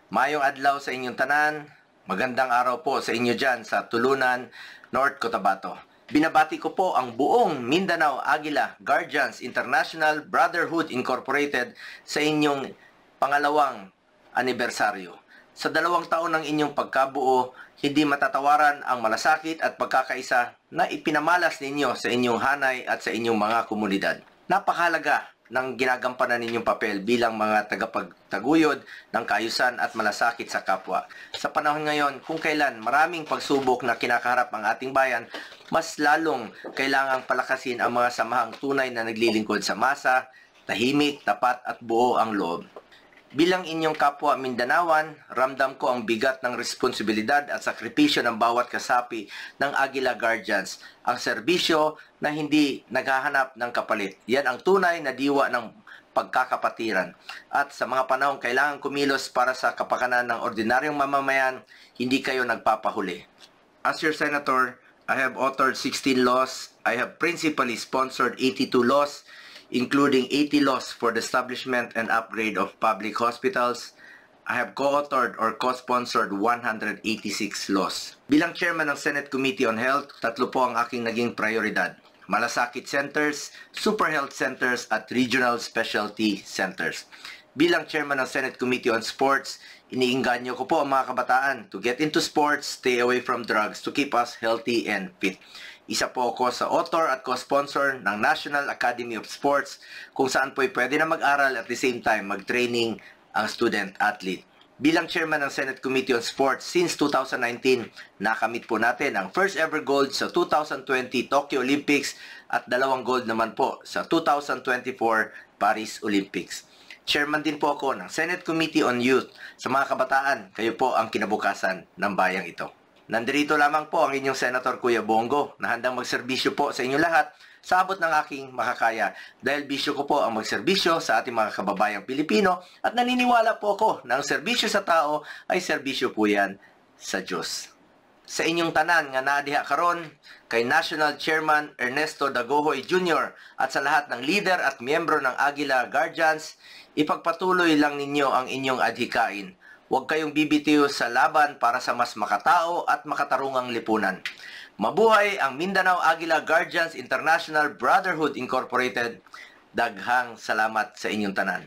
Mayong adlaw sa inyong tanan, magandang araw po sa inyo dyan sa Tulunan, North Cotabato. Binabati ko po ang buong Mindanao Aguila Guardians International Brotherhood Incorporated sa inyong pangalawang anibersaryo. Sa 2 taon ng inyong pagkabuo, hindi matatawaran ang malasakit at pagkakaisa na ipinamalas ninyo sa inyong hanay at sa inyong mga komunidad. Napakahalaga ng ginagampanan ninyong papel bilang mga tagapagtaguyod ng kaayusan at malasakit sa kapwa. Sa panahon ngayon, kung kailan maraming pagsubok na kinakaharap ang ating bayan, mas lalong kailangang palakasin ang mga samahang tunay na naglilingkod sa masa, tahimik, tapat at buo ang loob. Bilang inyong kapwa Mindanawan, ramdam ko ang bigat ng responsibilidad at sakripisyo ng bawat kasapi ng Aguila Guardians, ang serbisyo na hindi naghahanap ng kapalit. Yan ang tunay na diwa ng pagkakapatiran. At sa mga panahong kailangan kumilos para sa kapakanan ng ordinaryong mamamayan, hindi kayo nagpapahuli. As your senator, I have authored 16 laws. I have principally sponsored 82 laws, including 80 laws for the establishment and upgrade of public hospitals. I have co-authored or co-sponsored 186 laws. Bilang chairman ng Senate Committee on Health, 3 po ang aking naging prioridad: malasakit centers, super health centers, at regional specialty centers. Bilang chairman ng Senate Committee on Sports, iniingganyo ko po ang mga kabataan to get into sports, stay away from drugs, to keep us healthy and fit. Isa po ako sa author at co-sponsor ng National Academy of Sports, kung saan po'y pwede na mag-aral at the same time mag-training ang student-athlete. Bilang chairman ng Senate Committee on Sports since 2019, nakamit po natin ang first ever gold sa 2020 Tokyo Olympics at 2 gold naman po sa 2024 Paris Olympics. Chairman din po ako ng Senate Committee on Youth. Sa mga kabataan, kayo po ang kinabukasan ng bayang ito. Nandirito lamang po ang inyong Senator Kuya Bongo na handang magserbisyo po sa inyo lahat sa abot ng aking makakaya, dahil bisyo ko po ang magserbisyo sa ating mga kababayang Pilipino at naniniwala po ako na ang serbisyo sa tao ay serbisyo po yan sa Diyos. Sa inyong tanan nga naadiha karon, kay National Chairman Ernesto Dagohoy Jr. at sa lahat ng leader at miyembro ng Aguila Guardians, ipagpatuloy lang ninyo ang inyong adhikain. Huwag kayong bibitiw sa laban para sa mas makatao at makatarungang lipunan. Mabuhay ang Mindanao Aguila Guardians International Brotherhood Incorporated. Daghang salamat sa inyong tanan.